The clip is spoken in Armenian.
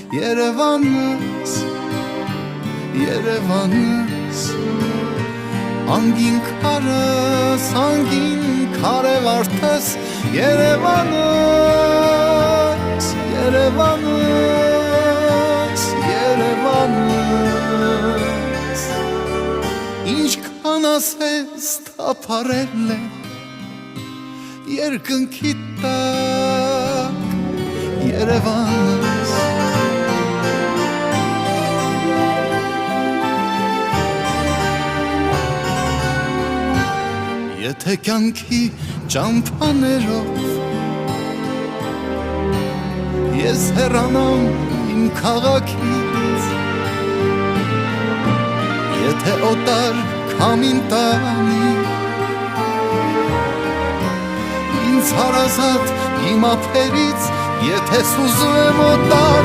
Երևանս, Երևանս, անգին կարևարտես, Երևանս, Երևանս, Երևանս, ինչքան ասես թափարել է երկնքի տակ, Երևանս, եթե կյանքի ճամփաներով ես հեռանամ իմ քաղաքից, եթե օտար քամին տանի ինձ հարազատ իմ ափերից, եթե սուզում եմ օտար